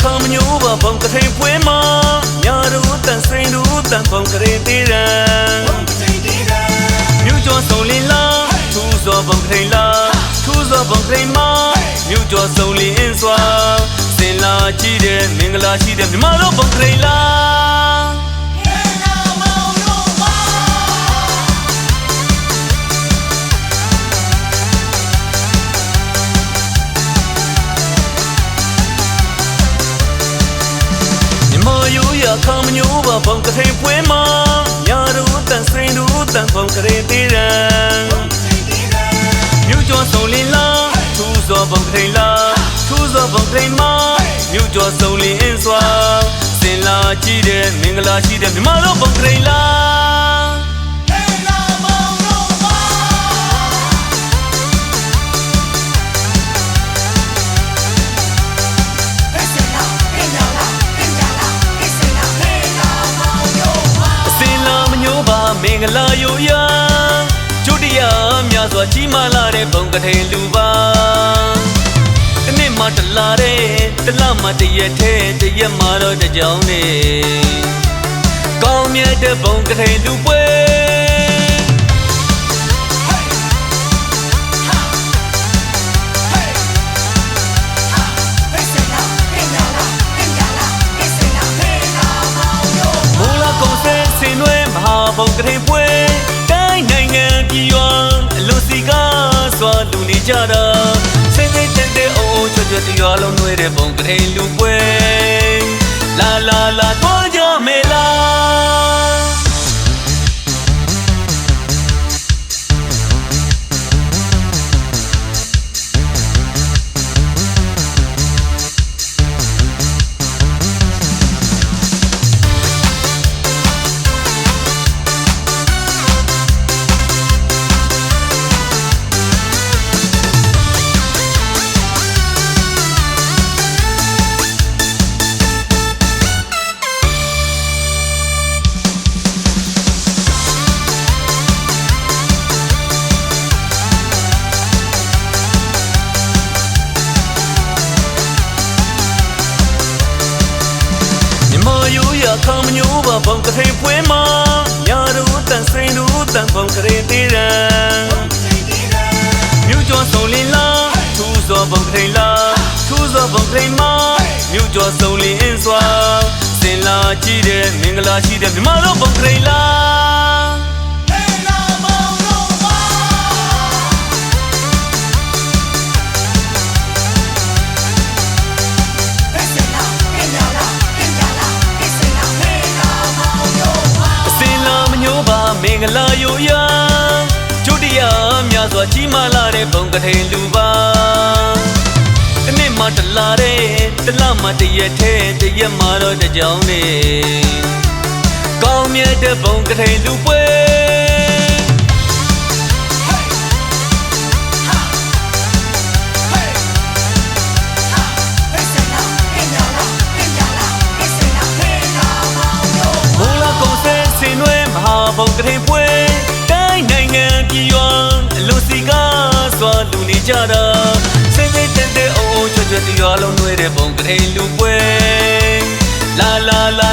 ခံမညိုးပါဘုံကထိန်ပွဲမှာညာတို့တန်စိန်တို့တန်ဘုံကလေးတေးရန်မြို့ကျော်ဆုံးလင်းလာထူးစောဘုံကထိန်လာထူးစောဘုံကထိန်မှာမြို့ကျော်ဆုံးလင်းစွာစင်လာကြည့်တဲ့မင်္ဂလာရှိတဲ့မြမတို့ဘုံကထိန်လာခံမညိုးပါဘုံကထိန်ပွဲမှာညာတို့တန်စိန်တို့တန်ဘုံကလေးတေးရန်မြို့ကျော်ဆုံးလင်းလာထူးစောဘုံကထိန်လာထူးစောဘုံကထိန်မှာမြို့ကျော်ဆုံးလင်းစွာစင်လာကြည့်တဲ့မင်္ဂလာရှိတဲ့မြမတို့ဘုံကထိန်လာမင်္ဂလာယိုရကျုတိယများစွာကြီးမားလာတဲ့ဘုံကထိန်လူပါတနေ့မှတလာတဲ့တလမှတရက်ထဲတရက်မှတော့တကြောင်နေကောင်းမြတ်တဲ့ဘုံကထိန်လူပွဲဘုံကထိန်ပွဲတိုင်းနိုင်ငံပြည်ရွာအလူစီကားစွာလူနေကြတာစိတ်စိတ်တက်တဲ့အိုးချွတ်ချွတ်ရွာလုံးနှွေးတဲ့ဘုံကထိန်လူပွဲလာလာလာတော့ကြမေလားခံမညိုးပါဘုံကထိန်ပွဲမှာညာတို့တန်စိန်တို့တန်ဘုံကလေးတေးရန်မြို့ကျော်ဆုံးလင်းလာထူးစောဘုံကထိန်လာထူးစောဘုံကထိန်မှာမြို့ကျော်ဆုံးလင်းစွာစင်လာကြည့်တဲ့မင်္ဂလာရှိတဲ့မြမတို့ဘုံကထိန်လာမင်္ဂလာယိုရကျုတိယများစွာကြီးမားလာတဲ့ဘုံကထိန်လူပါတနေ့မှတလာတဲ့တလမှတရက်ထဲတရက်မှတော့တကြောင်နေကောင်းမြတ်တဲ့ဘုံကထိန်လူပွဲဘုံကထိန်ပွဲတိုင်းနိုင်ငံပြည်ရွာအလူစီကားစွာလူနေကြတာစိတ်စိတ်တက်တဲ့အိုးချွတ်ချွတ်ရွာလုံးနှွေးတဲ့ဘုံကထိန်လူပွဲလာလာလာ